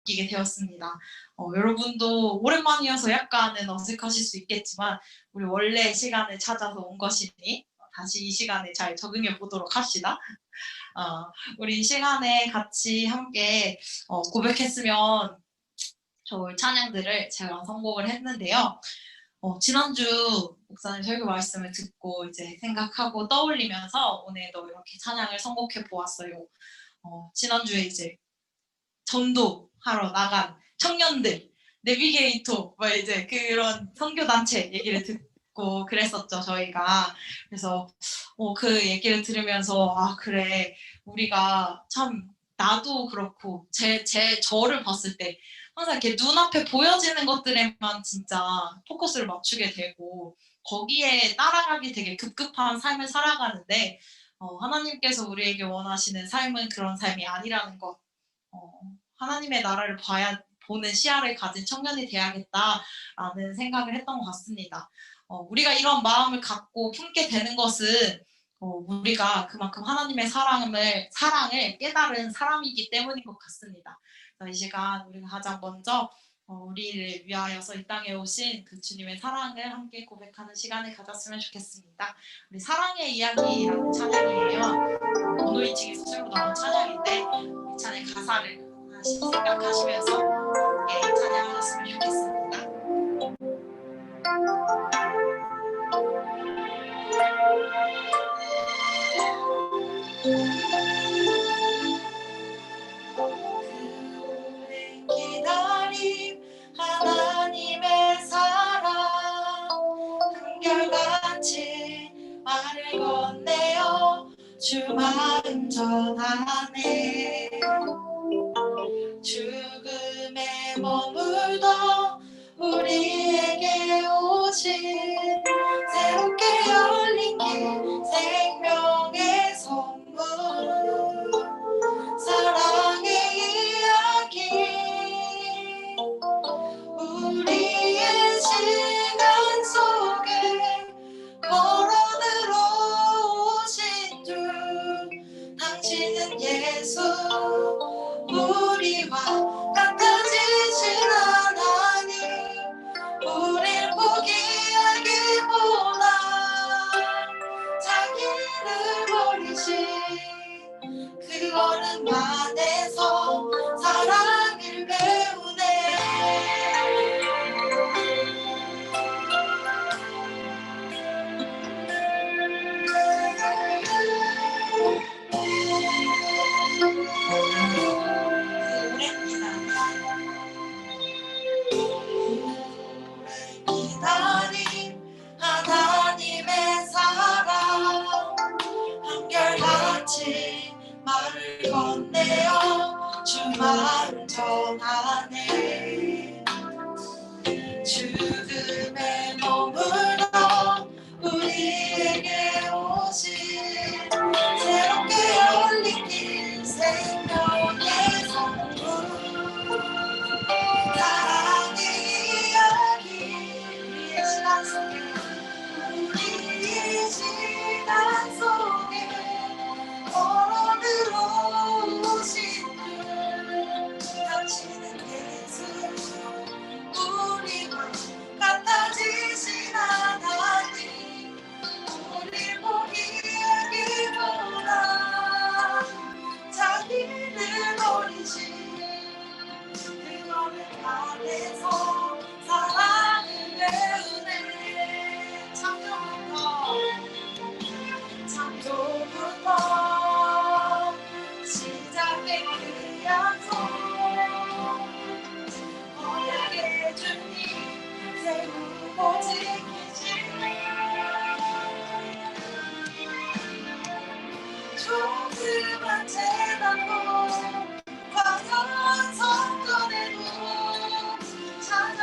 느끼게 되었습니다. 여러분도 오랜만이어서 약간은 어색하실 수 있겠지만 우리 원래 시간을 찾아서 온 것이니 다시 이 시간에 잘 적응해 보도록 합시다. 우리 시간에 같이 함께 고백했으면 좋을 찬양들을 제가 선곡을 했는데요. 지난주 목사님 설교 말씀을 듣고 이제 생각하고 떠올리면서 오늘도 이렇게 찬양을 선곡해 보았어요. 지난주에 이제 전도하러 나간 청년들, 내비게이터, 이제 그런 선교단체 얘기를 듣고 그랬었죠, 저희가. 그래서 그 얘기를 들으면서 그래, 우리가 참 나도 그렇고 저를 봤을 때 항상 이렇게 눈앞에 보여지는 것들에만 진짜 포커스를 맞추게 되고 거기에 따라가기 되게 급급한 삶을 살아가는데 하나님께서 우리에게 원하시는 삶은 그런 삶이 아니라는 것, 하나님의 나라를 보는 시야를 가진 청년이 돼야겠다라는 생각을 했던 것 같습니다. 우리가 이런 마음을 갖고 품게 되는 것은 우리가 그만큼 하나님의 사랑을 깨달은 사람이기 때문인 것 같습니다. 이 시간 우리가 가장 먼저 우리를 위하여서 이 땅에 오신 그 주님의 사랑을 함께 고백하는 시간을 가졌으면 좋겠습니다. 우리 사랑의 이야기라는 찬양이에요. 번호이칭이 수술로 나온 찬양인데 이 찬양 가사를 다시 생각하시면서 함께 찬양하셨으면 좋겠습니다. 기다림 하나님의 사랑 한결같이 말을 건네요 주 마음 전하네 죽음에 머물던 우리에게 오신 새롭게 열린 길 생명의 선물 사랑의 이야기 우리의 시간 속에 걸어 들어오신 주 당신은 예수 우리와 같아지신 하나님 우릴 포기하기보다 자기를 버리신 그 걸음 안에서 사랑을 배우네 기다림 하나님의 사랑 한결같이 말을 건네요 주 마음 전하네 죽음에 머물러 우리에게 오신 새롭게 열린 길 생명의 선물 사랑의 이야기 우리의 시간 속에 우리의 시간 속에 걸어 들어오신 주 당신은 예수 우리와 같아지신 하나님 우릴 포기하기보다 자기를 버리신 그거를 안에서 사랑을 배우네 창조부터 시작된 그 약속 언약의 주님 세우고 지키시네 조그만 재단도 과거한 성전에도 찬양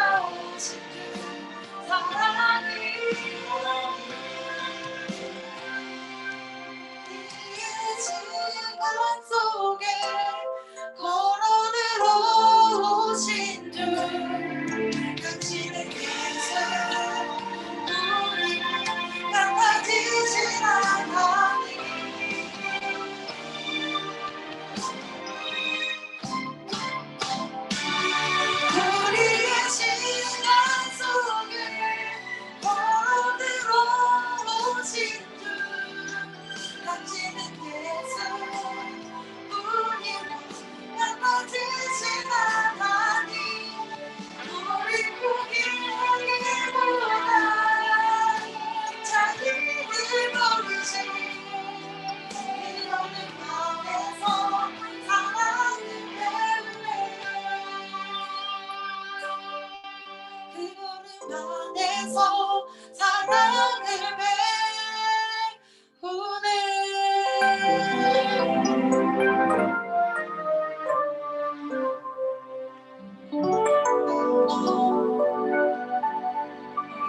안에서 사랑을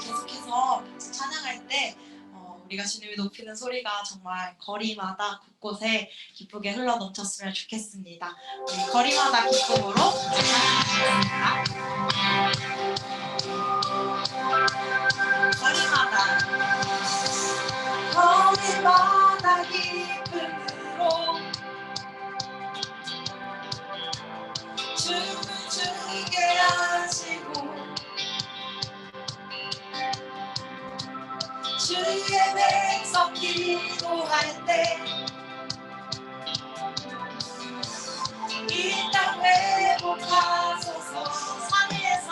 계속해서 같이 찬양할 때 우리가 주님을 높이는 소리가 정말 거리마다 곳곳에 기쁘게 흘러 넘쳤으면 좋겠습니다. 우리 거리마다 기쁨으로 찬양하겠습니다. 거리마다 기쁨으로 춤을 추게 하시고 주의 백성 기도할 때 이 땅 회복하소서. 산 위에서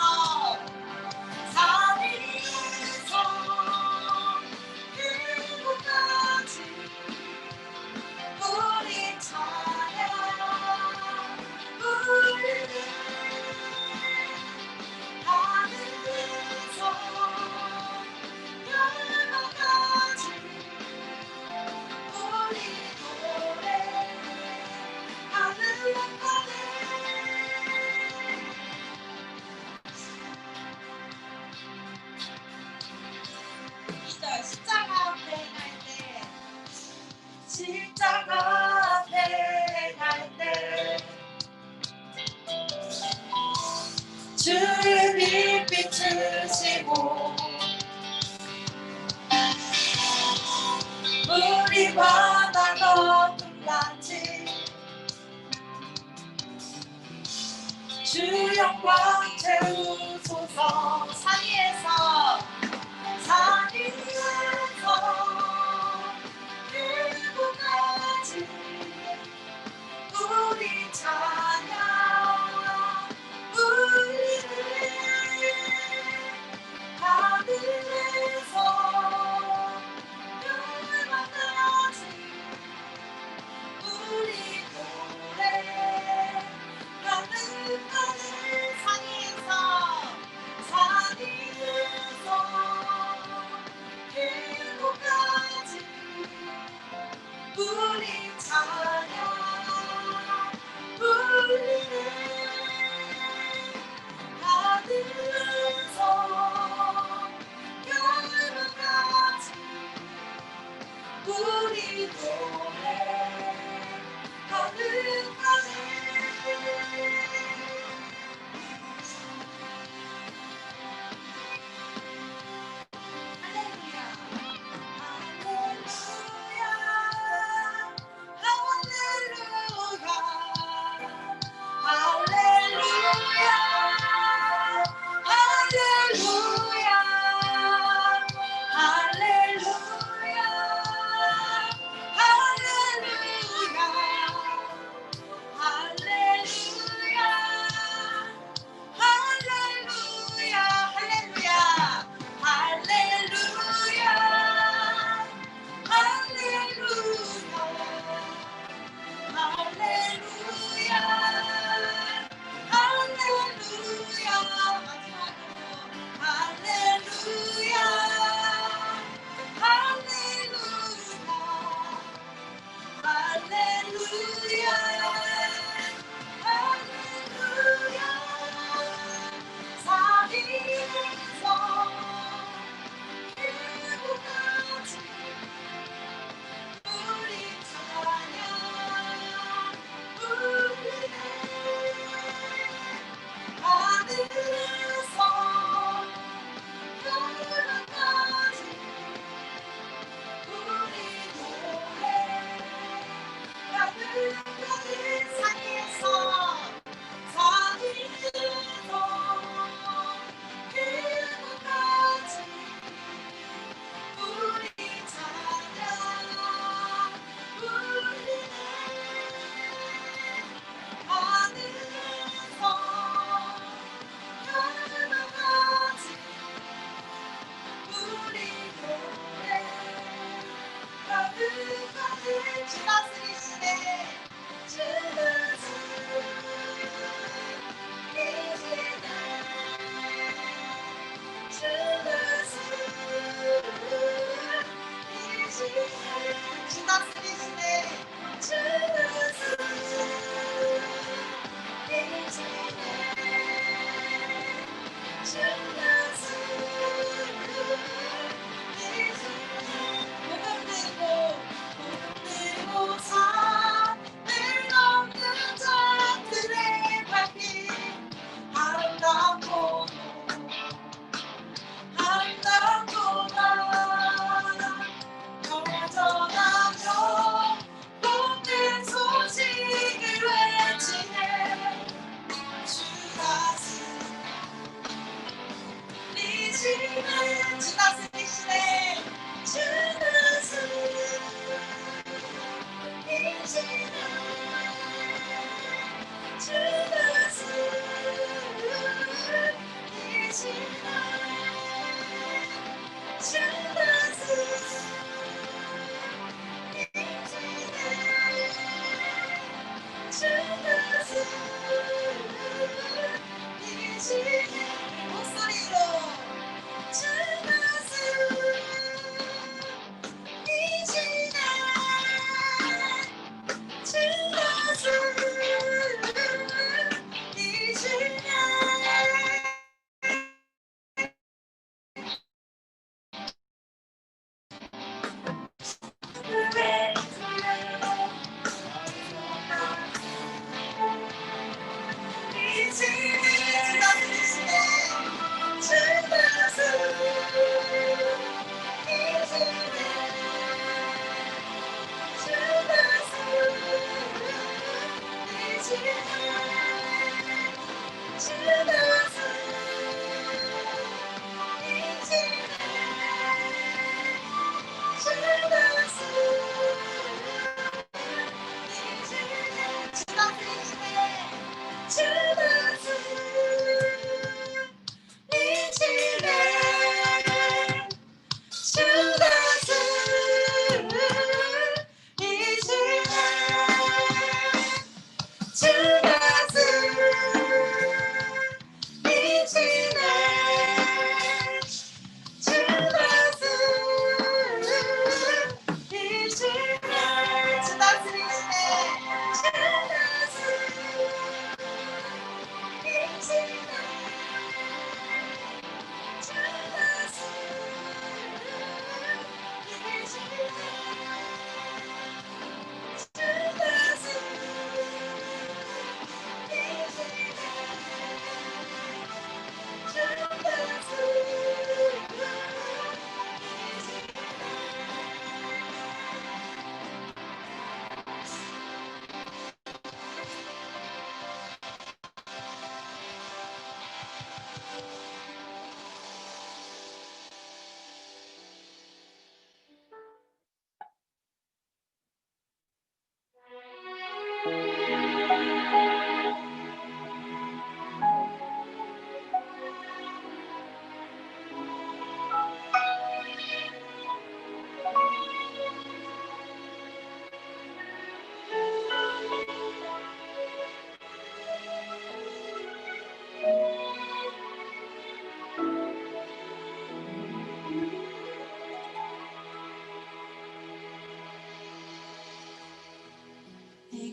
그곳까지 우리 찬양 울리는 하늘에서 열방까지 우리 노래 하늘 한가득. 십자가 앞에 행할 때 주를 빛 비추시고 물이 바다 높은 같이 주 영광 채우소서. 산 위에서 그곳까지 우리 찬양 울리는 하늘에서 열방까지 우리 노래 하늘 산 위에서 그곳까지 우리 찬양 주 다스리시네. 주 다스리시네. 주 다스리시네. 주 목소리로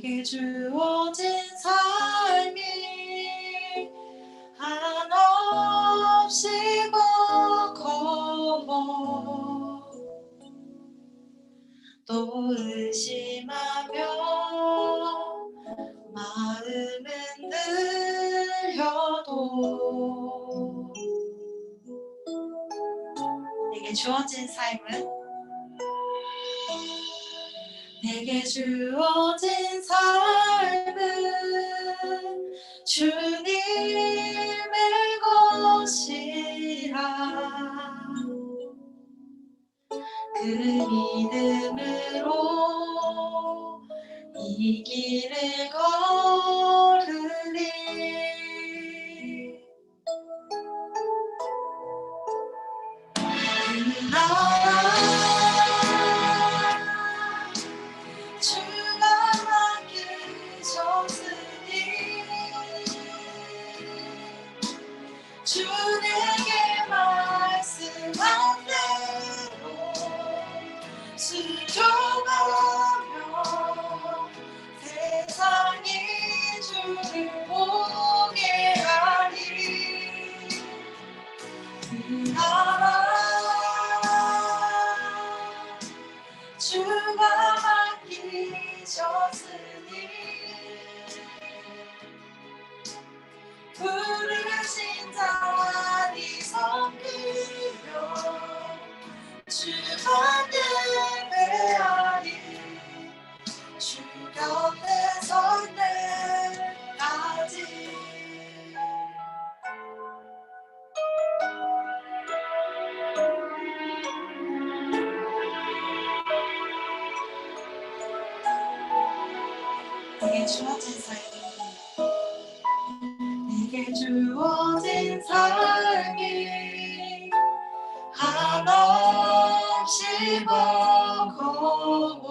내게 주어진 삶이 한없이 버거워 또 의심하며 마음은 들려도 내게 주어진 삶은 내게 주어진 삶은 주님의 것이라 그 믿음으로 이 길을 걸으리 그 나라 주가 맡기셨으니 주 내게 말씀한 대로 순종하며 세상이 주를 보게 하리 그 나라 주가 맡기셨으니 부르신 자리 섬기며 주만 예배하리 주 곁에 설 때까지 내게 주어진 삶이 한없이 버거워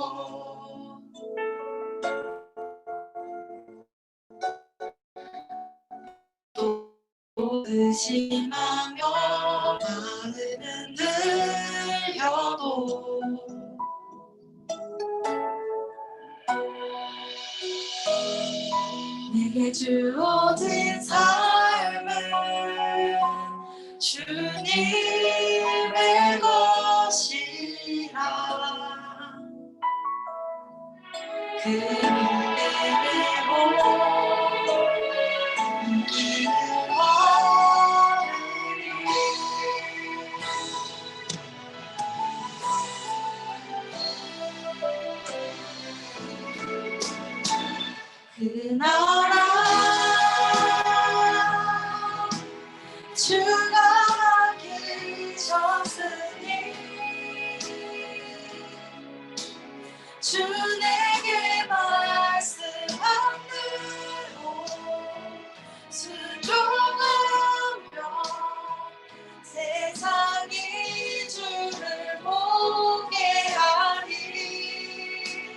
또 의심하며 마음은 흔들려도 내게 주어진 삶은 주님의 것이라 그 믿음으로 이기는 그 나라 주가 맡기셨으니 주 내게 말씀한 대로 순종하며 세상이 주를 보게 하리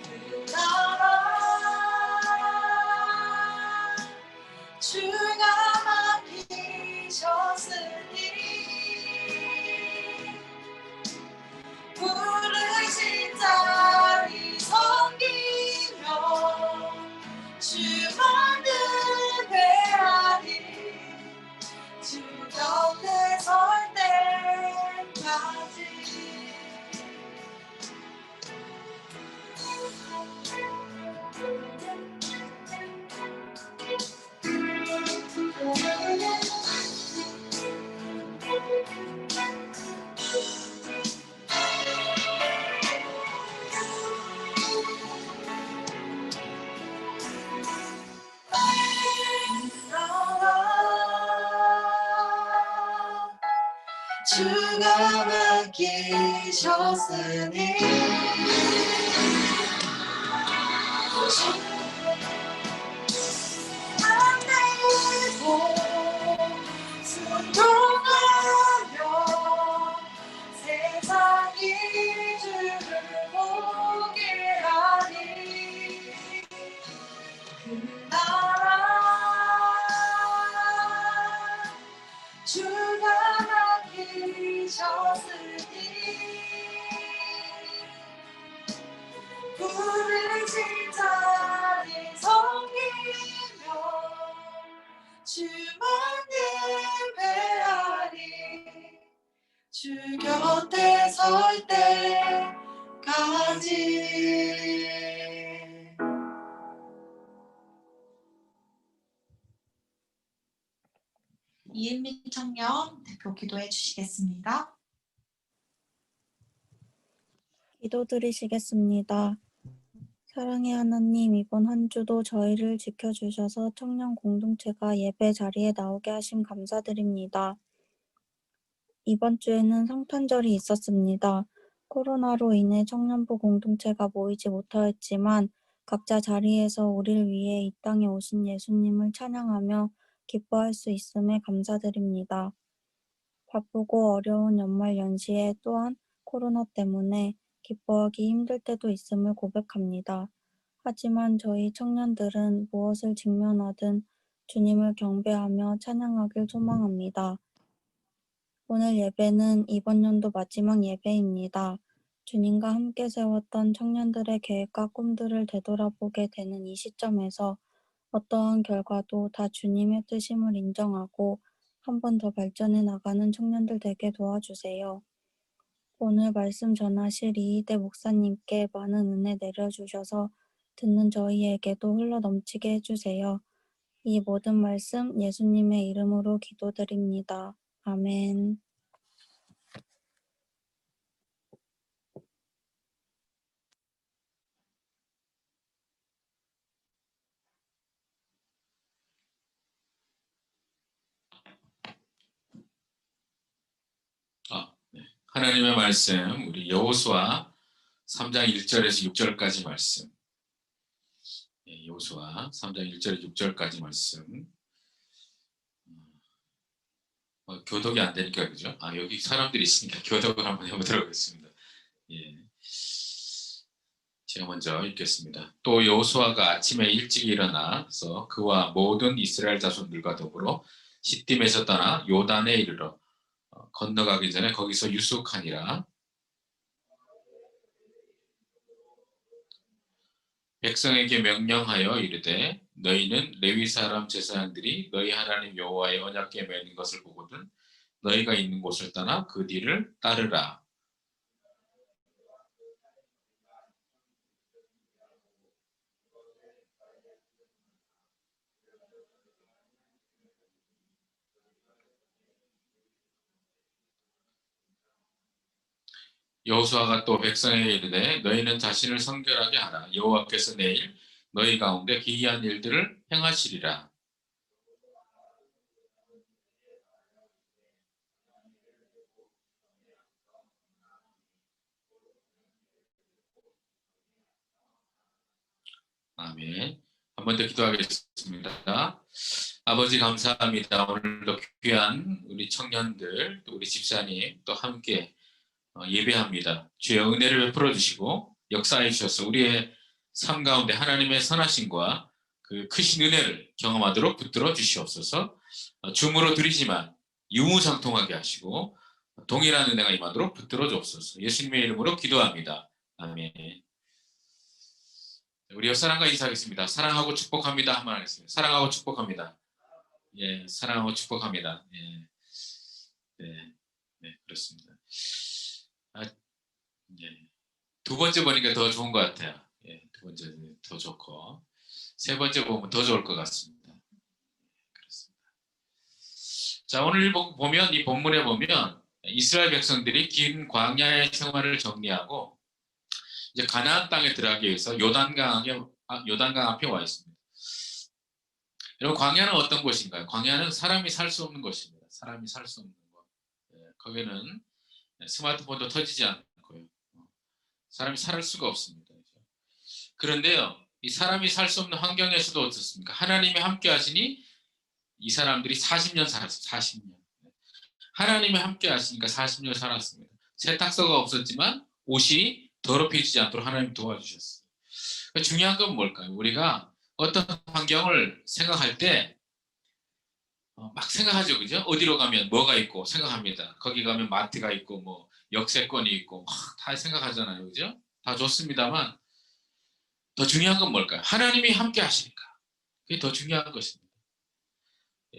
그 나라 주가 맡기셨으니 부르신 자리 섬기며 주만 예배하리 주 곁에 설 때까지 주가 맡기셨으니 안 내고 순종하며 세상이 주를 보게 하리 그 나라 주가 맡기셨으니 부르신 자리 섬기며 주만 예배하리 주 곁에 설 때까지 이은미 청년 대표 기도해 주시겠습니다. 기도드리시겠습니다. 사랑의 하나님, 이번 한 주도 저희를 지켜주셔서 청년 공동체가 예배 자리에 나오게 하심 감사드립니다. 이번 주에는 성탄절이 있었습니다. 코로나로 인해 청년부 공동체가 모이지 못하였지만 각자 자리에서 우리를 위해 이 땅에 오신 예수님을 찬양하며 기뻐할 수 있음에 감사드립니다. 바쁘고 어려운 연말 연시에 또한 코로나 때문에 기뻐하기 힘들 때도 있음을 고백합니다. 하지만 저희 청년들은 무엇을 직면하든 주님을 경배하며 찬양하길 소망합니다. 오늘 예배는 이번 연도 마지막 예배입니다. 주님과 함께 세웠던 청년들의 계획과 꿈들을 되돌아보게 되는 이 시점에서 어떠한 결과도 다 주님의 뜻임을 인정하고 한 번 더 발전해 나가는 청년들 되게 도와주세요. 오늘 말씀 전하실 이희대 목사님께 많은 은혜 내려주셔서 듣는 저희에게도 흘러넘치게 해주세요. 이 모든 말씀 예수님의 이름으로 기도드립니다. 아멘. 네. 하나님의 말씀 우리 여호수아 3장 1절에서 6절까지 말씀 여호수아 3장 1절 6절까지 말씀. 교독이 안 되니까 그죠? 여기 사람들이 있으니까 교독을 한번 해보도록 하겠습니다. 예. 제가 먼저 읽겠습니다. 또 여호수아가 아침에 일찍 일어나서 그와 모든 이스라엘 자손들과 더불어 시딤에서 떠나 요단에 이르러 건너가기 전에 거기서 유숙하니라. 백성에게 명령하여 이르되 너희는 레위 사람 제사장들이 너희 하나님 여호와의 언약궤 매는 것을 보거든 너희가 있는 곳을 떠나 그 뒤를 따르라. 여호수아가 또 백성에게 이르되 너희는 자신을 성결하게 하라. 여호와께서 내일 너희 가운데 기이한 일들을 행하시리라. 아멘. 한 번 더 기도하겠습니다. 아버지 감사합니다. 오늘도 귀한 우리 청년들, 또 우리 집사님 또 함께 예배합니다. 주의 은혜를 베풀어 주시고 역사해 주셔서 우리의 삶 가운데 하나님의 선하심과 그 크신 은혜를 경험하도록 붙들어 주시옵소서. 줌으로 드리지만 유무상통하게 하시고 동일한 은혜가 임하도록 붙들어 주옵소서. 예수님의 이름으로 기도합니다. 아멘. 우리 옆사람과 인사하겠습니다. 사랑하고 축복합니다. 한번 하겠습니다. 사랑하고 축복합니다. 예, 사랑하고 축복합니다. 예, 네, 그렇습니다. 예, 두 번째 보니까 더 좋은 것 같아요. 예, 두 번째 더 좋고 세 번째 보면 더 좋을 것 같습니다. 그렇습니다. 자, 오늘 보면 이 본문에 보면 이스라엘 백성들이 긴 광야의 생활을 정리하고 이제 가나안 땅에 들어가기 위해서 요단강 앞에 와 있습니다. 여러분, 광야는 어떤 곳인가요? 광야는 사람이 살 수 없는 곳입니다. 사람이 살 수 없는 곳. 예, 거기는 스마트폰도 터지지 않고요. 사람이 살 수가 없습니다. 그런데요, 이 사람이 살 수 없는 환경에서도 어떻습니까? 하나님이 함께 하시니 이 사람들이 40년 살았어요. 40년. 하나님이 함께 하시니까 40년 살았습니다. 세탁소가 없었지만 옷이 더럽혀지지 않도록 하나님 도와주셨어요. 중요한 건 뭘까요? 우리가 어떤 환경을 생각할 때 막 생각하죠, 그죠? 어디로 가면 뭐가 있고 생각합니다. 거기 가면 마트가 있고 뭐 역세권이 있고 막 다 생각하잖아요, 그죠? 다 좋습니다만 더 중요한 건 뭘까요? 하나님이 함께 하시니까 그게 더 중요한 것입니다.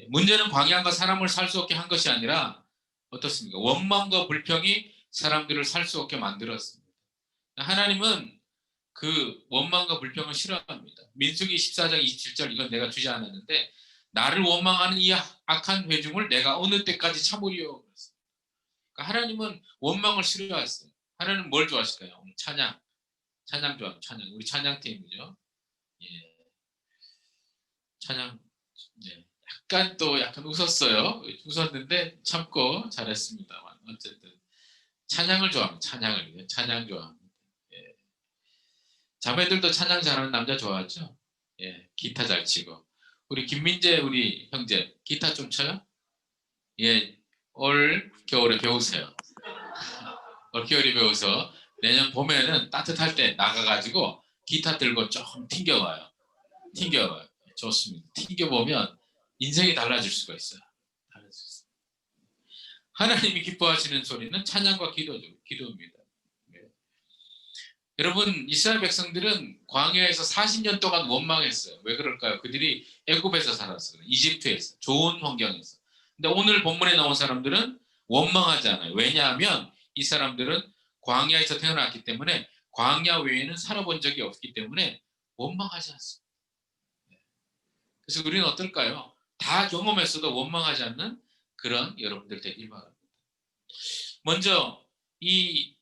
문제는 광야가 사람을 살 수 없게 한 것이 아니라 어떻습니까? 원망과 불평이 사람들을 살 수 없게 만들었습니다. 하나님은 그 원망과 불평을 싫어합니다. 민수기 14장 27절 이건 내가 주지 않았는데 나를 원망하는 이 악한 회중을 내가 어느 때까지 참으리요. 그러니까 하나님은 원망을 싫어하세요. 하나님은 뭘 좋아하실까요? 오늘 찬양 좋아합니다. 찬양. 우리 찬양팀이죠. 예. 찬양. 예. 약간 웃었어요. 웃었는데 참고 잘했습니다만 어쨌든 찬양을 좋아합니다. 찬양 좋아합니다. 예. 자매들도 찬양 잘하는 남자 좋아하죠? 예. 기타 잘 치고. 우리 김민재 우리 형제 기타 좀 쳐요? 예. 올 겨울에 배우세요. 올 겨울에 배워서 내년 봄에는 따뜻할 때 나가가지고 기타 들고 조금 튕겨봐요. 좋습니다. 튕겨보면 인생이 달라질 수가 있어요. 하나님이 기뻐하시는 소리는 찬양과 기도입니다. 네. 여러분, 이스라엘 백성들은 광야에서 40년 동안 원망했어요. 왜 그럴까요? 그들이 애굽에서 살았어요. 이집트에서, 좋은 환경에서. 근데 오늘 본문에 나온 사람들은 원망하지 않아요. 왜냐하면 이 사람들은 광야에서 태어났기 때문에 광야 외에는 살아본 적이 없기 때문에 원망하지 않습니다. 그래서 우리는 어떨까요? 다 경험했어도 원망하지 않는 그런 여러분들 되길 바랍니다. 먼저 이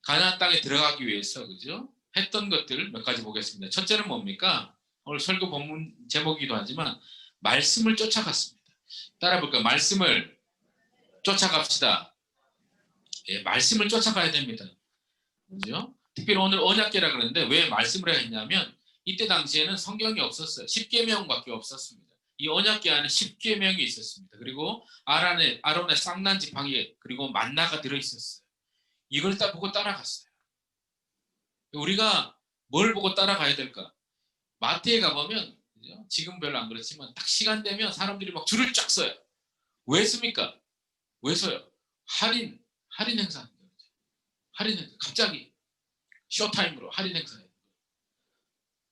가나안 땅에 들어가기 위해서 그죠? 했던 것들 몇 가지 보겠습니다. 첫째는 뭡니까? 오늘 설교 본문 제목이기도 하지만 말씀을 쫓아갔습니다. 따라 볼까요? 말씀을 쫓아갑시다. 예, 말씀을 쫓아가야 됩니다. 그죠? 특별히 오늘 언약궤라 그러는데 왜 말씀을 해야 했냐면 이때 당시에는 성경이 없었어요. 10계명밖에 없었습니다. 이 언약궤 안에 10계명이 있었습니다. 그리고 아론의 쌍난 지팡이 그리고 만나가 들어있었어요. 이걸 딱 보고 따라갔어요. 우리가 뭘 보고 따라가야 될까? 마트에 가보면 그죠? 지금 별로 안 그렇지만 딱 시간 되면 사람들이 막 줄을 쫙 서요. 왜 씁니까? 왜 서요? 할인 행사. 할인 행사. 갑자기 쇼타임으로 할인 행사예요.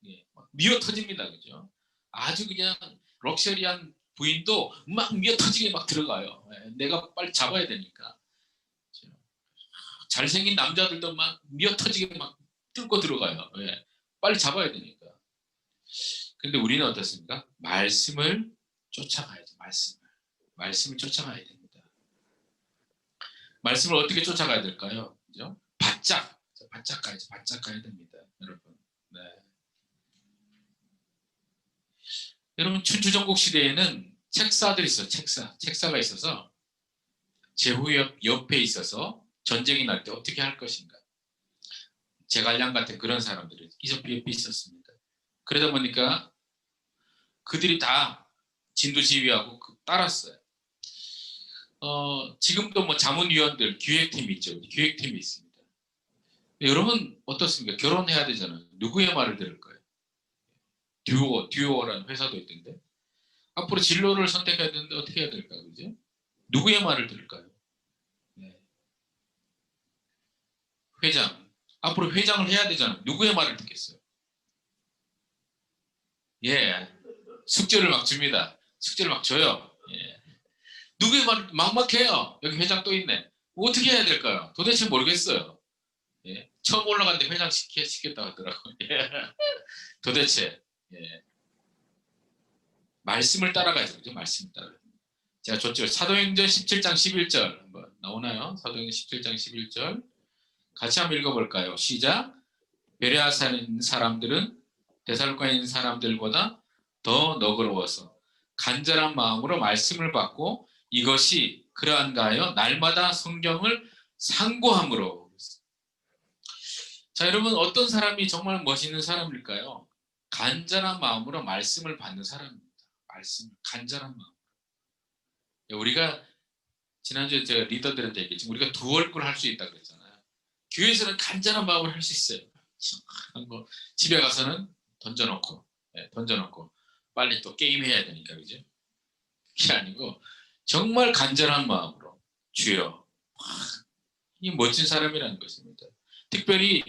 예, 미어 터집니다. 그죠? 아주 그냥 럭셔리한 부인도 막 미어 터지게 막 들어가요. 예, 내가 빨리 잡아야 되니까. 그죠? 잘생긴 남자들도 막 미어 터지게 막 뚫고 들어가요. 예, 빨리 잡아야 되니까. 근데 우리는 어떻습니까? 말씀을 쫓아가야죠. 말씀을 쫓아가야 됩니다. 말씀을 어떻게 쫓아가야 될까요? 그죠? 바짝 가야 됩니다. 여러분. 네. 여러분 춘추전국 시대에는 책사들이 있어요. 책사가 있어서 제후 옆에 있어서 전쟁이 날 때 어떻게 할 것인가. 제갈량 같은 그런 사람들이 옆에 있었습니다. 그러다 보니까 그들이 다 진두지휘하고 따랐어요. 지금도 뭐 자문위원들 기획팀이 있죠. 기획팀이 있습니다. 여러분 어떻습니까? 결혼해야 되잖아요. 누구의 말을 들을 거예요? 듀오라는 회사도 있던데 앞으로 진로를 선택해야 되는데 어떻게 해야 될까요? 그죠? 누구의 말을 들을까요? 네. 회장 앞으로 회장을 해야 되잖아요. 누구의 말을 듣겠어요? 예, 숙제를 막 줍니다. 숙제를 막 줘요. 예. 누구의 말 막막해요. 여기 회장 또 있네. 어떻게 해야 될까요? 도대체 모르겠어요. 예. 처음 올라갔는데 회장 시켰다고 하더라고요. 예. 도대체 예. 말씀을 따라가야죠. 그죠? 말씀을 따라가야 됩니다. 제가 줬죠. 사도행전 17장 11절 한번 나오나요? 사도행전 17장 11절 같이 한번 읽어볼까요? 시작. 베레아 사는 사람들은 데살로니가에 있는 사람들보다 더 너그러워서 간절한 마음으로 말씀을 받고 이것이 그러한가 하여 날마다 성경을 상고함으로. 자, 여러분 어떤 사람이 정말 멋있는 사람일까요? 간절한 마음으로 말씀을 받는 사람입니다. 간절한 마음. 우리가 지난주에 제가 리더들한테 얘기했지만 우리가 두 얼굴 할 수 있다고 그랬잖아요. 교회에서는 간절한 마음을 할 수 있어요. 뭐 집에 가서는 던져놓고 빨리 또 게임해야 되니까 그죠? 그게 아니고 정말 간절한 마음으로 주여 이 멋진 사람이라는 것입니다. 특별히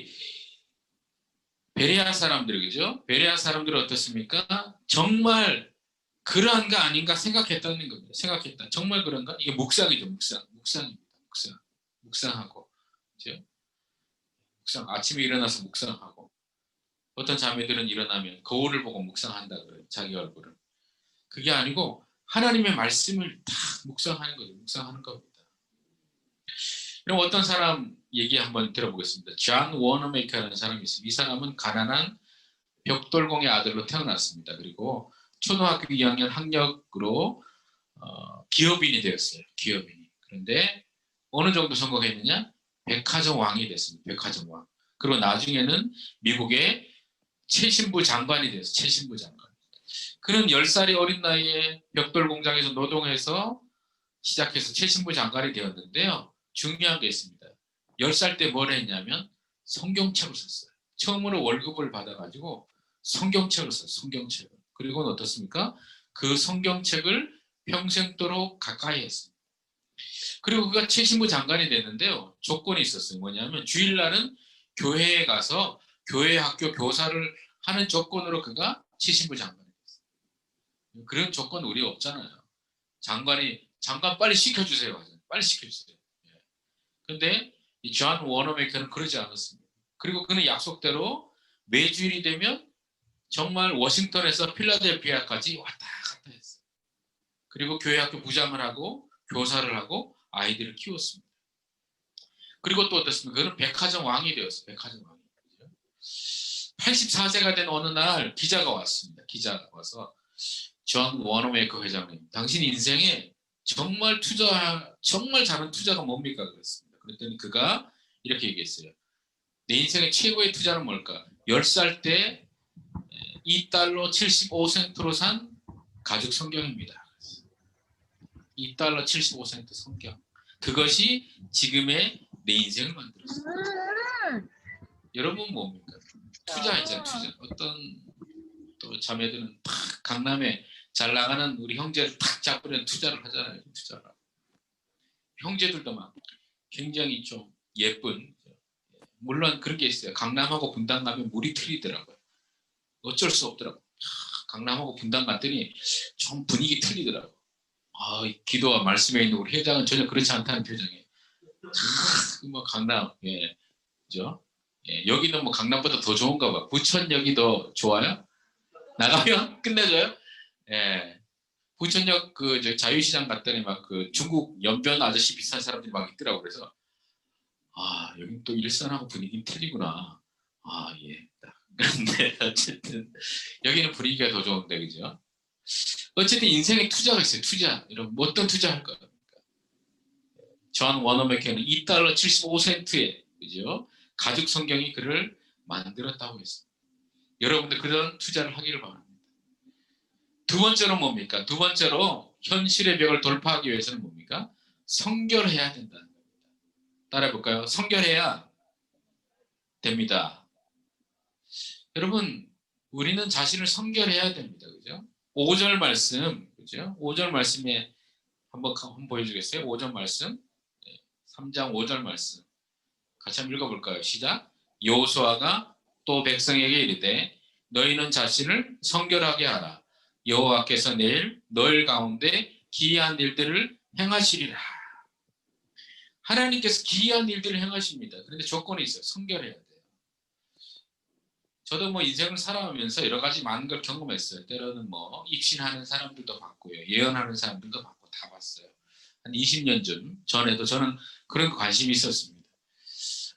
베레아 사람들 그죠? 베레아 사람들은 어떻습니까? 정말 그러한가 아닌가 생각했다는 겁니다. 생각했다. 정말 그런가? 이게 묵상이죠. 묵상입니다. 묵상하고 그죠? 아침에 일어나서 묵상하고 어떤 자매들은 일어나면 거울을 보고 묵상한다 그래요. 자기 얼굴을. 그게 아니고 하나님의 말씀을 다 묵상하는 거죠. 묵상하는 겁니다. 그럼 어떤 사람 얘기 한번 들어보겠습니다. 존 워너메이커라는 사람이 있습니다. 이 사람은 가난한 벽돌공의 아들로 태어났습니다. 그리고 초등학교 2학년 학력으로 기업인이 되었어요. 기업인이. 그런데 어느 정도 성공했느냐? 백화점 왕이 됐습니다. 백화점 왕. 그리고 나중에는 미국의 최신부 장관이 됐어요. 최신부 장관. 그는 10살이 어린 나이에 벽돌 공장에서 노동해서 시작해서 최신부 장관이 되었는데요. 중요한 게 있습니다. 10살 때 뭘 했냐면 성경책을 썼어요. 처음으로 월급을 받아가지고 성경책을 썼어요. 성경책을. 그리고는 어떻습니까? 그 성경책을 평생도록 가까이 했습니다. 그리고 그가 최신부 장관이 됐는데요. 조건이 있었어요. 뭐냐면 주일날은 교회에 가서 교회 학교 교사를 하는 조건으로 그가 최신부 장관이 됐어요. 그런 조건 우리 없잖아요. 장관 빨리 시켜주세요. 빨리 시켜주세요. 그런데 이 존 워너메이커는 그러지 않았습니다. 그리고 그는 약속대로 매주일이 되면 정말 워싱턴에서 필라델피아까지 왔다 갔다 했어요. 그리고 교회 학교 부장을 하고 교사를 하고 아이들을 키웠습니다. 그리고 또 어떻습니까? 그는 백화점 왕이 되었어요. 백화점 왕이. 84세가 된 어느 날 기자가 왔습니다. 기자가 와서 존 워너메이커 회장님, 당신 인생에 정말 잘한 투자가 뭡니까? 그랬습니다. 그랬더니 그가 이렇게 얘기했어요. 내 인생의 최고의 투자는 뭘까? 10살 때 $2 75센트로 산 가죽 성경입니다. $2 75센트 성경. 그것이 지금의 내 인생을 만들었어요. 여러분 뭡니까? 투자했잖아요. 투자. 어떤 또 자매들은 탁 강남에 잘 나가는 우리 형제를 탁 잡으려는 투자를 하잖아요. 투자를. 형제들도 막 굉장히 좀 예쁜, 물론 그런 게 있어요. 강남하고 분당 가면 물이 틀리더라고요. 어쩔 수 없더라고요. 강남하고 분당 갔더니 좀 분위기 틀리더라고요. 기도와 말씀에 있는 우리 회장은 전혀 그렇지 않다는 표정이에요. 뭐 강남, 그죠? 여기는 뭐 강남보다 더 좋은가 봐. 부천역이 더 좋아요? 나가면 끝내줘요? 부천역 그 자유시장 갔더니 막 그 중국 연변 아저씨 비슷한 사람들이 막 있더라고. 그래서 여기 또 일산하고 분위기는 틀리구나. 예. 그런데 어쨌든 여기는 분위기가 더 좋은데, 그죠? 어쨌든 인생에 투자가 있어요. 투자. 여러분 어떤 투자 할 겁니까? 존 워너메케는 $2 75센트에, 그죠? 가죽 성경이 그를 만들었다고 했습니다. 여러분들 그런 투자를 하기를 바랍니다. 두 번째로 뭡니까? 두 번째로 현실의 벽을 돌파하기 위해서는 뭡니까? 성결해야 된다는 겁니다. 따라해볼까요? 성결해야 됩니다. 여러분, 우리는 자신을 성결해야 됩니다. 그죠? 5절 말씀, 그죠? 5절 말씀에 한번 보여주겠어요? 5절 말씀. 3장 5절 말씀. 같이 한번 읽어볼까요? 시작. 여호수아가 또 백성에게 이르되 너희는 자신을 성결하게 하라. 여호와께서 내일 너희 가운데 기이한 일들을 행하시리라. 하나님께서 기이한 일들을 행하십니다. 그런데 조건이 있어요. 성결해야 돼요. 저도 뭐 인생을 살아오면서 여러 가지 많은 걸 경험했어요. 때로는 뭐 입신하는 사람들도 봤고요. 예언하는 사람들도 봤고 다 봤어요. 한 20년 전에도 저는 그런 관심이 있었습니다.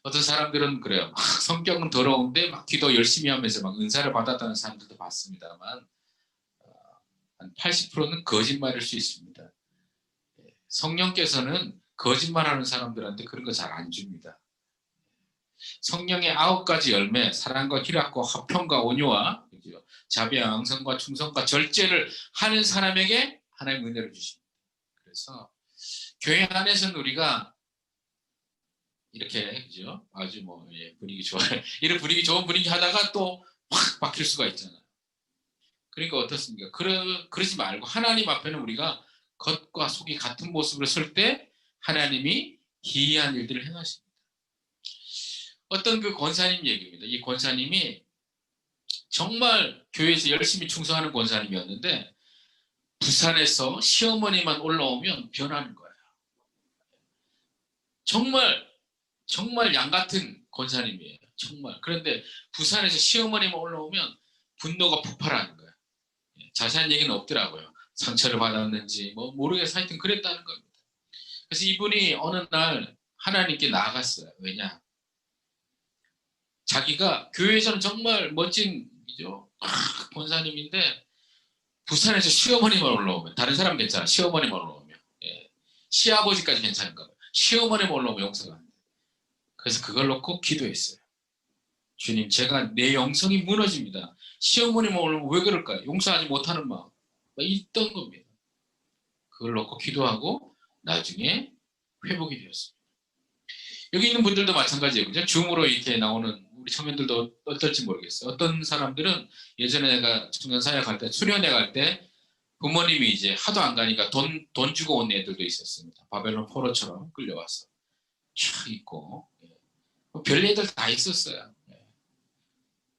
어떤 사람들은 그래요. 성격은 더러운데 막 기도 열심히 하면서 막 은사를 받았다는 사람들도 봤습니다만 한 80%는 거짓말일 수 있습니다. 성령께서는 거짓말하는 사람들한테 그런 거 잘 안 줍니다. 성령의 9가지 열매, 사랑과 희락과 화평과 온유와 자비와 양선과 충성과 절제를 하는 사람에게 하나님 은혜를 주십니다. 그래서 교회 안에서는 우리가 이렇게, 그죠? 아주 뭐 분위기 좋아요. 이런 분위기 좋은 분위기 하다가 또 확 바뀔 수가 있잖아요. 그러니까 어떻습니까? 그러지 말고 하나님 앞에는 우리가 겉과 속이 같은 모습으로 설 때 하나님이 기이한 일들을 행하십니다. 어떤 그 권사님 얘기입니다. 이 권사님이 정말 교회에서 열심히 충성하는 권사님이었는데 부산에서 시어머니만 올라오면 변하는 거예요. 정말 양 같은 권사님이에요. 정말. 그런데 부산에서 시어머니만 올라오면 분노가 폭발하는 거예요. 자세한 얘기는 없더라고요. 상처를 받았는지 뭐 모르겠어요. 하여튼 그랬다는 겁니다. 그래서 이분이 어느 날 하나님께 나아갔어요. 왜냐? 자기가 교회에서는 정말 멋진 권사님인데 부산에서 시어머니만 올라오면, 다른 사람 괜찮아. 시어머니만 올라오면, 시아버지까지 괜찮은가 봐요. 시어머니만 올라오면 용서가 안 돼요. 그래서 그걸 놓고 기도했어요. 주님, 제가 내 영성이 무너집니다. 시어머니만 올라오면 왜 그럴까요? 용서하지 못하는 마음 있던 겁니다. 그걸 놓고 기도하고 나중에 회복이 되었습니다. 여기 있는 분들도 마찬가지예요. 그죠? 줌으로 이렇게 나오는 우리 청년들도 어떨지 모르겠어요. 어떤 사람들은 예전에 내가 청년사회 갈 때, 수련회 갈 때 부모님이 이제 하도 안 가니까 돈 주고 온 애들도 있었습니다. 바벨론 포로처럼 끌려와서 촥 있고 별 애들 다 있었어요.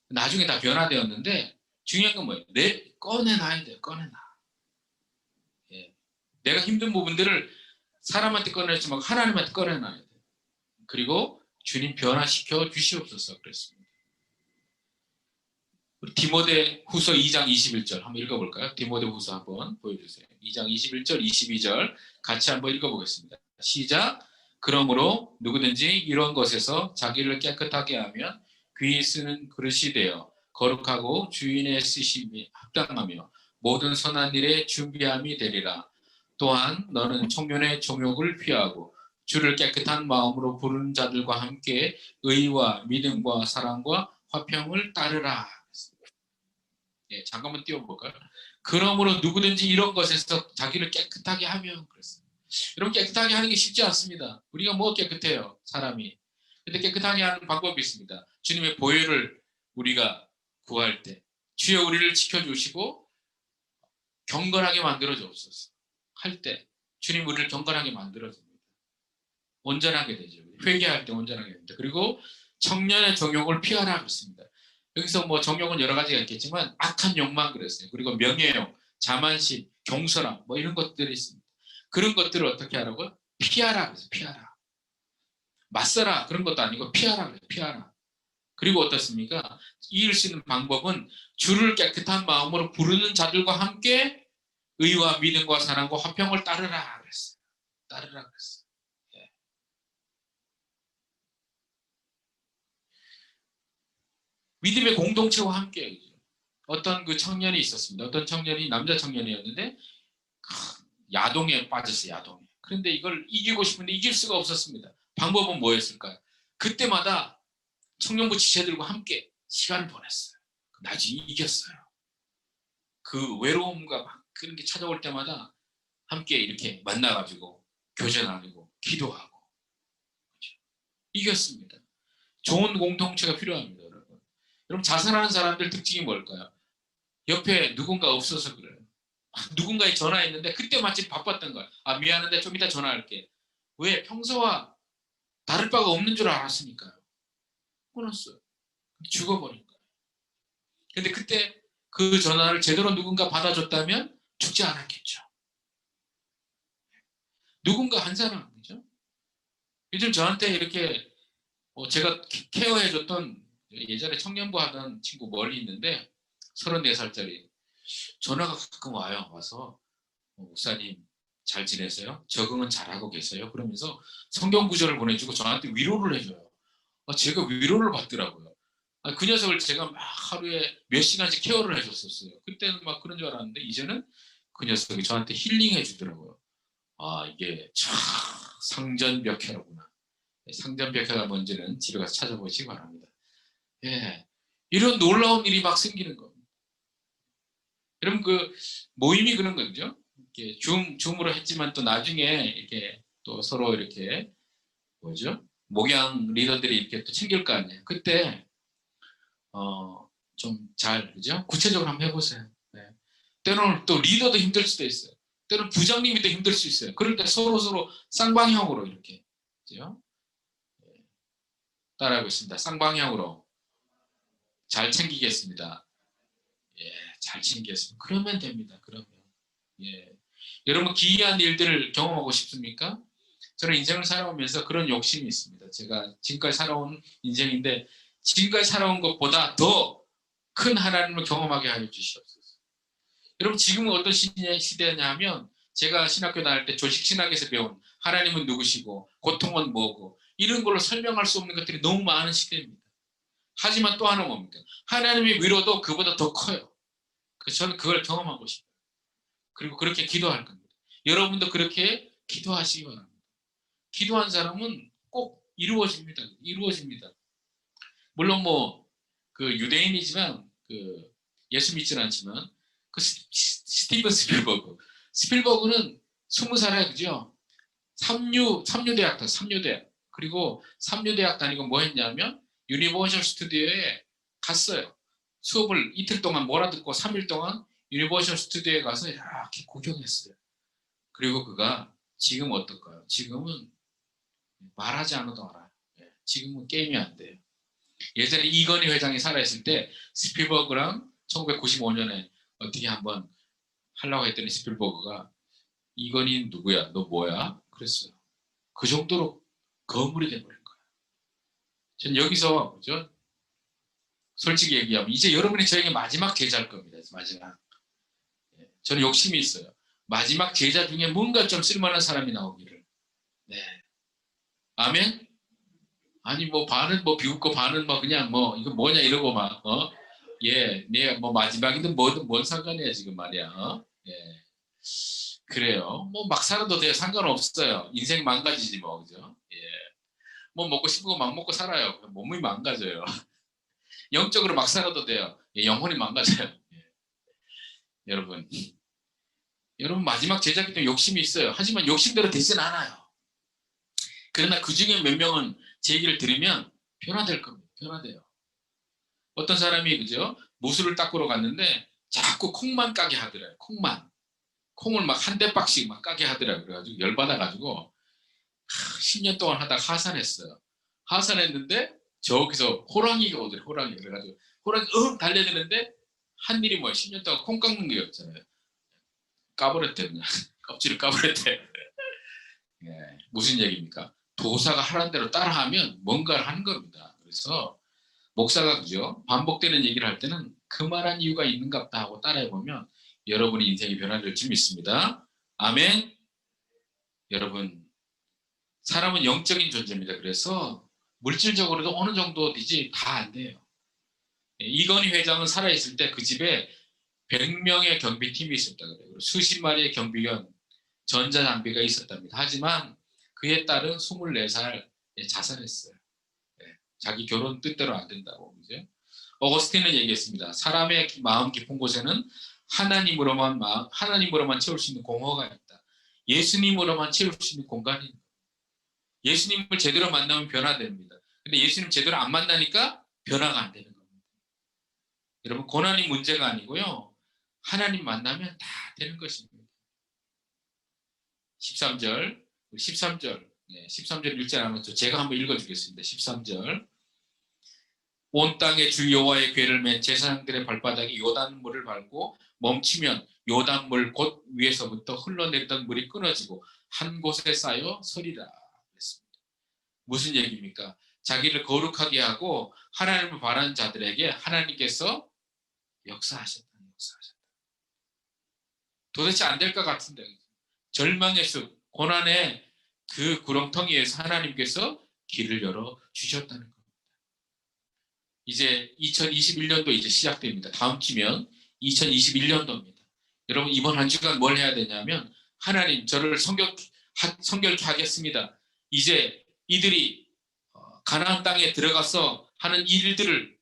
나중에 다 변화되었는데 중요한 건 뭐예요? 꺼내놔야 돼요. 꺼내놔. 내가 힘든 부분들을 사람한테 꺼내지 말고 하나님한테 꺼내놔야 돼요. 그리고 주님 변화시켜 주시옵소서 그랬습니다. 우리 디모데 후서 2장 21절 한번 읽어볼까요? 디모데 후서 한번 보여주세요. 2장 21절, 22절 같이 한번 읽어보겠습니다. 시작. 그러므로 누구든지 이런 것에서 자기를 깨끗하게 하면 귀히 쓰는 그릇이 되어 거룩하고 주인의 쓰심이 합당하며 모든 선한 일에 준비함이 되리라. 또한 너는 청년의 정욕을 피하고 주를 깨끗한 마음으로 부르는 자들과 함께 의와 믿음과 사랑과 화평을 따르라. 예, 잠깐만 띄워볼까요? 그러므로 누구든지 이런 것에서 자기를 깨끗하게 하면 그랬어요. 여러분 깨끗하게 하는 게 쉽지 않습니다. 우리가 뭐 깨끗해요, 사람이. 근데 깨끗하게 하는 방법이 있습니다. 주님의 보혈을 우리가 구할 때 주여 우리를 지켜주시고 경건하게 만들어 주옵소서 할 때 주님 우리를 경건하게 만들어 줍니다. 온전하게 되죠. 회개할 때 온전하게 됩니다. 그리고 청년의 정욕을 피하라 그랬습니다. 여기서 뭐 정욕은 여러 가지가 있겠지만 악한 욕망 그랬어요. 그리고 명예욕, 자만심, 경솔함 뭐 이런 것들이 있습니다. 그런 것들을 어떻게 하라고요? 피하라 그래서 피하라. 맞서라 그런 것도 아니고 피하라 그래요. 피하라. 그리고 어떻습니까? 이길 수 있는 방법은 주를 깨끗한 마음으로 부르는 자들과 함께 의와 믿음과 사랑과 화평을 따르라 그랬어요. 따르라 그랬어요. 예. 믿음의 공동체와 함께 어떤 그 청년이 있었습니다. 어떤 청년이 남자 청년이었는데 야동에 빠졌어요. 야동에. 그런데 이걸 이기고 싶은데 이길 수가 없었습니다. 방법은 뭐였을까요? 그때마다 청년부 지체들과 함께 시간을 보냈어요. 나중에 이겼어요. 그 외로움과 막 그런 게 찾아올 때마다 함께 이렇게 만나가지고 교제 나누고 기도하고 그렇죠? 이겼습니다. 좋은 공동체가 필요합니다. 여러분. 여러분 자살하는 사람들 특징이 뭘까요? 옆에 누군가 없어서 그래요. 누군가에 전화했는데 그때 마침 바빴던 거야. 아 미안한데 좀 이따 전화할게. 왜? 평소와 다를 바가 없는 줄 알았으니까요. 끊었어요. 죽어버린 거예요. 근데 그때 그 전화를 제대로 누군가 받아줬다면 죽지 않았겠죠. 누군가 한 사람이죠. 요즘 저한테 이렇게 제가 케어해줬던 예전에 청년부 하던 친구 멀리 있는데 34살짜리 전화가 가끔 와요. 와서 목사님 잘 지내세요? 적응은 잘하고 계세요? 그러면서 성경 구절을 보내주고 저한테 위로를 해줘요. 제가 위로를 받더라고요. 그 녀석을 제가 막 하루에 몇 시간씩 케어를 해줬었어요. 그때는 막 그런 줄 알았는데 이제는 그 녀석이 저한테 힐링해 주더라고요. 아 이게 참 상전벽해로구나. 상전벽해가 뭔지는 집에 가서 찾아보시기 바랍니다. 예, 이런 놀라운 일이 막 생기는 겁니다. 여러분 그 모임이 그런 거죠. 이렇게 줌으로 했지만 또 나중에 이렇게 또 서로 이렇게 뭐죠? 목양 리더들이 이렇게 또 챙길 거 아니에요. 그때 좀 잘 그죠? 구체적으로 한번 해보세요. 네. 때로는 또 리더도 힘들 수도 있어요. 때로는 부장님이 더 힘들 수 있어요. 그럴 때 서로 쌍방향으로 이렇게 그죠? 네. 따라하고 있습니다. 쌍방향으로 잘 챙기겠습니다. 예, 잘 챙기겠습니다. 그러면 됩니다. 그러면 예. 여러분 기이한 일들을 경험하고 싶습니까? 저는 인생을 살아오면서 그런 욕심이 있습니다. 제가 지금까지 살아온 인생인데 지금까지 살아온 것보다 더 큰 하나님을 경험하게 하여 주시옵소서. 여러분 지금은 어떤 시대냐 하면 제가 신학교 다닐 때 조직신학에서 배운 하나님은 누구시고 고통은 뭐고 이런 걸로 설명할 수 없는 것들이 너무 많은 시대입니다. 하지만 또 하나 뭡니까? 하나님의 위로도 그보다 더 커요. 그래서 저는 그걸 경험하고 싶어요. 그리고 그렇게 기도할 겁니다. 여러분도 그렇게 기도하시기 바랍니다. 기도한 사람은 꼭 이루어집니다. 이루어집니다. 물론 뭐 그 유대인이지만 그 예수 믿지는 않지만 그 스티븐 스필버그는 20살에 그죠? 삼류대학 그리고 삼류대학 다니고 뭐 했냐면 유니버셜 스튜디오에 갔어요. 수업을 이틀 동안 몰아듣고 3일 동안 유니버셜 스튜디오에 가서 이렇게 구경했어요. 그리고 그가 지금 어떨까요? 지금은 말하지 않아도 알아요. 지금은 게임이 안 돼요. 예전에 이건희 회장이 살아있을 때 스필버그랑 1995년에 어떻게 한번 하려고 했더니 스필버그가 이건희 누구야? 너 뭐야? 그랬어요. 그 정도로 거물이 돼버린 거예요. 전 여기서 그죠? 솔직히 얘기하면 이제 여러분이 저에게 마지막 제자일 겁니다. 마지막. 저는 욕심이 있어요. 마지막 제자 중에 뭔가 좀 쓸만한 사람이 나오기를. 네. 아멘? 아니 뭐 반은 뭐 비웃고 반은 뭐 그냥 뭐 이거 뭐냐 이러고 막 예, 내가 뭐 마지막이든 뭐든 뭔 상관이야 지금 말이야. 예, 그래요. 뭐 막 살아도 돼요. 상관없어요. 인생 망가지지 뭐 그죠? 예, 뭐 먹고 싶은 거 막 먹고 살아요. 몸이 망가져요. 영적으로 막 살아도 돼요. 예, 영혼이 망가져요. 예. 여러분 마지막 제자기 때문에 욕심이 있어요. 하지만 욕심대로 되진 않아요. 그러나 그 중에 몇 명은 제 얘기를 들으면 변화될 겁니다. 변화돼요. 어떤 사람이 그죠? 무술을 닦으러 갔는데 자꾸 콩만 까게 하더래요. 콩을 막 한 대박씩 막 까게 하더라고요. 그래가지고 열받아가지고 10년 동안 하다가 하산했어요. 하산했는데 저기서 호랑이가 오더래요. 호랑이. 그래가지고 호랑이 달려드는데 한 일이 뭐예요? 10년 동안 콩 깎는 거였잖아요. 까버렸대 그냥. 껍질을 까버렸대. 예, 무슨 얘기입니까? 도사가 하라는 대로 따라하면 뭔가를 하는 겁니다. 그래서 목사가 그죠? 반복되는 얘기를 할 때는 그만한 이유가 있는갑다 하고 따라해보면 여러분의 인생이 변화될 줄 믿습니다. 아멘. 여러분, 사람은 영적인 존재입니다. 그래서 물질적으로도 어느 정도 되지 다 안 돼요. 이건희 회장은 살아있을 때 그 집에 100명의 경비팀이 있었다 그래요. 수십 마리의 경비견, 전자장비가 있었답니다. 하지만 그의 딸은 24살에 자살했어요. 자기 결혼 뜻대로 안 된다고. 그죠? 어거스틴은 얘기했습니다. 사람의 마음 깊은 곳에는 하나님으로만 채울 수 있는 공허가 있다. 예수님으로만 채울 수 있는 공간이 있다. 예수님을 제대로 만나면 변화됩니다. 근데 예수님 제대로 안 만나니까 변화가 안 되는 겁니다. 여러분, 고난이 문제가 아니고요. 하나님 만나면 다 되는 것입니다. 13절 읽지 않았죠. 제가 한번 읽어주겠습니다. 13절. 온 땅에 주 여호와의 궤를 맨 제사장들의 발바닥이 요단물을 밟고 멈추면 요단물 곧 위에서부터 흘러내리던 물이 끊어지고 한 곳에 쌓여 서리라 그랬습니다. 무슨 얘기입니까? 자기를 거룩하게 하고 하나님을 바라는 자들에게 하나님께서 역사하셨다. 도대체 안 될 것 같은데 절망의 숲, 고난의 그 구렁텅이에서 하나님께서 길을 열어 주셨다는 겁니다. 이제 2021년도 이제 시작됩니다. 다음 주면 2021년도입니다. 여러분, 이번 한 주간 뭘 해야 되냐면 하나님 저를 성결케 하겠습니다. 이제 이들이 가나안 땅에 들어가서 하는 일들을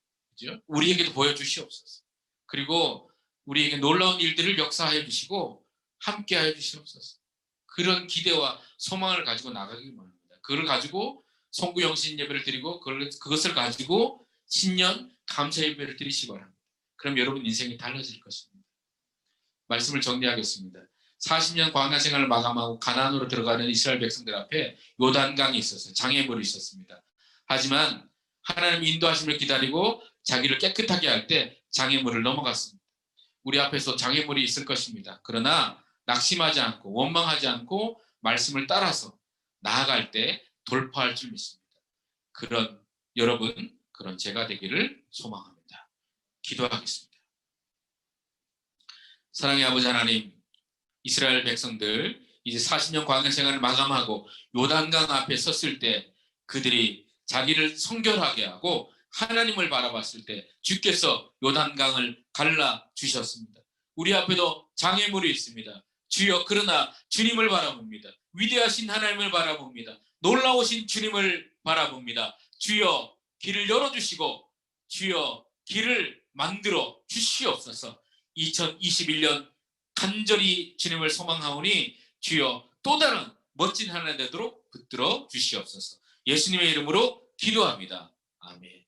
우리에게도 보여주시옵소서. 그리고 우리에게 놀라운 일들을 역사해 주시고 함께 해 주시옵소서. 그런 기대와 소망을 가지고 나가길 바랍니다. 그걸 가지고 송구영신 예배를 드리고 그것을 가지고 신년 감사 예배를 드리시기 바랍니다. 그럼 여러분 인생이 달라질 것입니다. 말씀을 정리하겠습니다. 40년 광야 생활을 마감하고 가나안으로 들어가는 이스라엘 백성들 앞에 요단강이 있었어요. 장애물이 있었습니다. 하지만 하나님 인도하심을 기다리고 자기를 깨끗하게 할 때 장애물을 넘어갔습니다. 우리 앞에서 장애물이 있을 것입니다. 그러나 낙심하지 않고 원망하지 않고 말씀을 따라서 나아갈 때 돌파할 줄 믿습니다. 그런 여러분, 그런 제가 되기를 소망합니다. 기도하겠습니다. 사랑의 아버지 하나님, 이스라엘 백성들 이제 40년 광야 생활을 마감하고 요단강 앞에 섰을 때 그들이 자기를 성결하게 하고 하나님을 바라봤을 때 주께서 요단강을 갈라 주셨습니다. 우리 앞에도 장애물이 있습니다. 주여, 그러나 주님을 바라봅니다. 위대하신 하나님을 바라봅니다. 놀라우신 주님을 바라봅니다. 주여, 길을 열어주시고 주여, 길을 만들어 주시옵소서. 2021년 간절히 주님을 소망하오니 주여, 또 다른 멋진 하나님 되도록 붙들어 주시옵소서. 예수님의 이름으로 기도합니다. 아멘.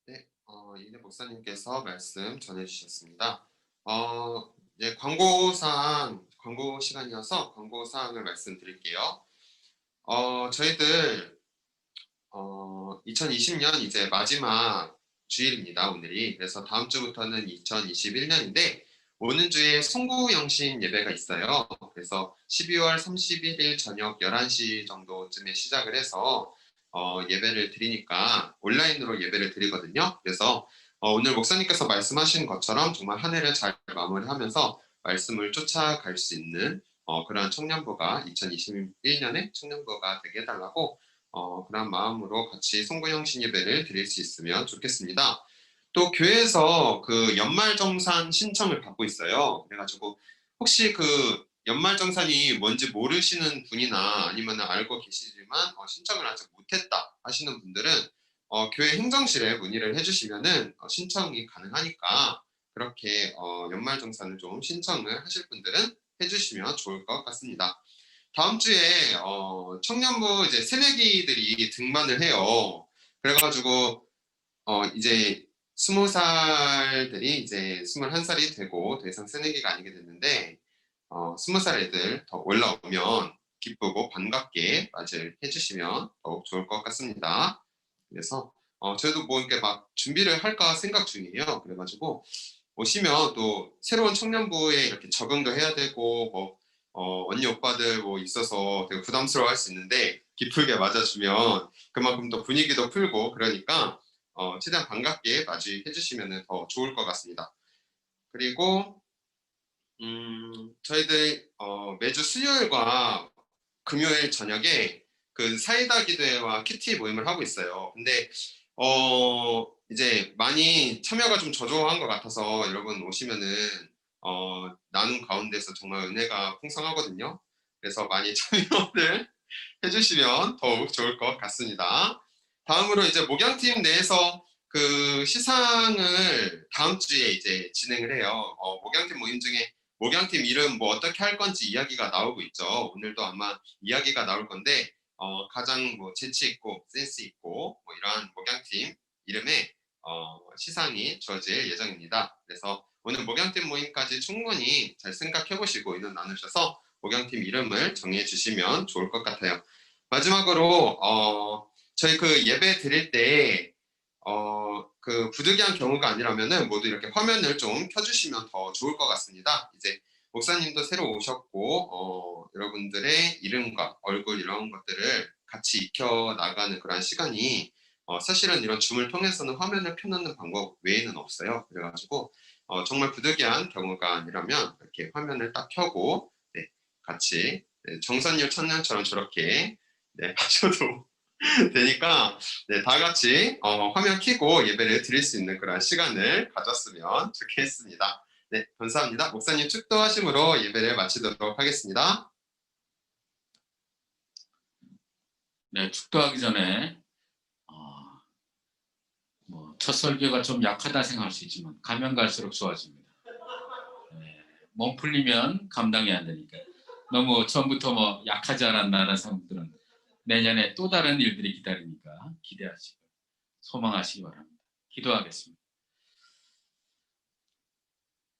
네, 이내 목사님께서 말씀 전해주셨습니다. 이제 광고 시간이어서 광고 사항을 말씀드릴게요. 저희들 2020년 이제 마지막 주일입니다. 오늘이. 그래서 다음 주부터는 2021년인데 오는 주에 송구영신 예배가 있어요. 그래서 12월 31일 저녁 11시 정도쯤에 시작을 해서 예배를 드리니까 온라인으로 예배를 드리거든요. 그래서 오늘 목사님께서 말씀하신 것처럼 정말 한 해를 잘 마무리하면서 말씀을 쫓아갈 수 있는 그런 청년부가 2021년에 청년부가 되게 해달라고 그런 마음으로 같이 송구영신 예배를 드릴 수 있으면 좋겠습니다. 또 교회에서 그 연말정산 신청을 받고 있어요. 그래가지고 혹시 그 연말정산이 뭔지 모르시는 분이나 아니면 알고 계시지만 신청을 아직 못했다 하시는 분들은 교회 행정실에 문의를 해주시면은 신청이 가능하니까 그렇게 연말정산을 좀 신청을 하실 분들은 해주시면 좋을 것 같습니다. 다음 주에 청년부 이제 새내기들이 등반을 해요. 그래가지고 이제 20살들이 이제 21살이 되고 더 이상 새내기가 아니게 됐는데 20살 애들 더 올라오면 기쁘고 반갑게 맞이를 해주시면 더욱 좋을 것 같습니다. 그래서 저희도 뭐 이렇게 막 준비를 할까 생각 중이에요. 그래가지고 오시면 또 새로운 청년부에 이렇게 적응도 해야 되고 뭐 언니 오빠들 뭐 있어서 되게 부담스러워할 수 있는데 기쁘게 맞아주면 그만큼 또 분위기도 풀고 그러니까 최대한 반갑게 맞이해 주시면 더 좋을 것 같습니다. 그리고 저희들 매주 수요일과 금요일 저녁에 그 사이다 기도회와 큐티 모임을 하고 있어요. 근데 이제 많이 참여가 좀 저조한 것 같아서 여러분 오시면은 나눔 가운데서 정말 은혜가 풍성하거든요. 그래서 많이 참여를 해주시면 더욱 좋을 것 같습니다. 다음으로 이제 목양팀 내에서 그 시상을 다음 주에 이제 진행을 해요. 목양팀 모임 중에 목양팀 이름 뭐 어떻게 할 건지 이야기가 나오고 있죠. 오늘도 아마 이야기가 나올 건데 가장 뭐 재치 있고 센스 있고 뭐 이러한 목양팀 이름에 시상이 주어질 예정입니다. 그래서 오늘 목양팀 모임까지 충분히 잘 생각해 보시고 의논 나누셔서 목양팀 이름을 정해 주시면 좋을 것 같아요. 마지막으로 저희 그 예배 드릴 때 그 부득이한 경우가 아니라면은 모두 이렇게 화면을 좀 켜주시면 더 좋을 것 같습니다. 이제 목사님도 새로 오셨고 여러분들의 이름과 얼굴 이런 것들을 같이 익혀 나가는 그런 시간이 사실은 이런 줌을 통해서는 화면을 켜놓는 방법 외에는 없어요. 그래가지고 정말 부득이한 경우가 아니라면 이렇게 화면을 딱 켜고 네, 같이 정선율 청년처럼 저렇게 네, 하셔도 되니까 네, 다 같이 화면 켜고 예배를 드릴 수 있는 그런 시간을 가졌으면 좋겠습니다. 네, 감사합니다. 목사님 축도하심으로 예배를 마치도록 하겠습니다. 네, 축도하기 전에 뭐 첫 설교가 좀 약하다 생각할 수 있지만 가면 갈수록 좋아집니다. 네, 몸 풀리면 감당이 안 되니까 너무 처음부터 뭐 약하지 않았나라는 사람들은 내년에 또 다른 일들이 기다리니까 기대하시고 소망하시기 바랍니다. 기도하겠습니다.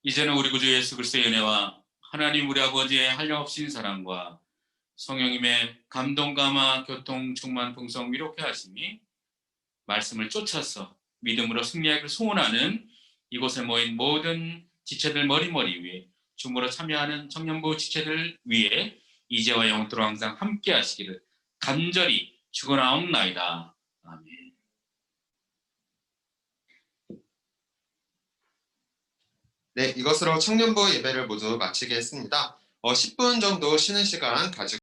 이제는 우리 구주 예수 그리스도의 은혜와 하나님 우리 아버지의 한량없인 사랑과 성령님의 감동 감화 교통 충만 풍성 위로케 하심이 말씀을 쫓아서 믿음으로 승리하기를 소원하는 이곳에 모인 모든 지체들 머리머리 위에 줌으로 참여하는 청년부 지체들 위에 이제와 영원토록 항상 함께 하시기를 간절히 축원하옵나이다. 아멘. 네, 이것으로 청년부 예배를 모두 마치겠습니다. 10분 정도 쉬는 시간 가지고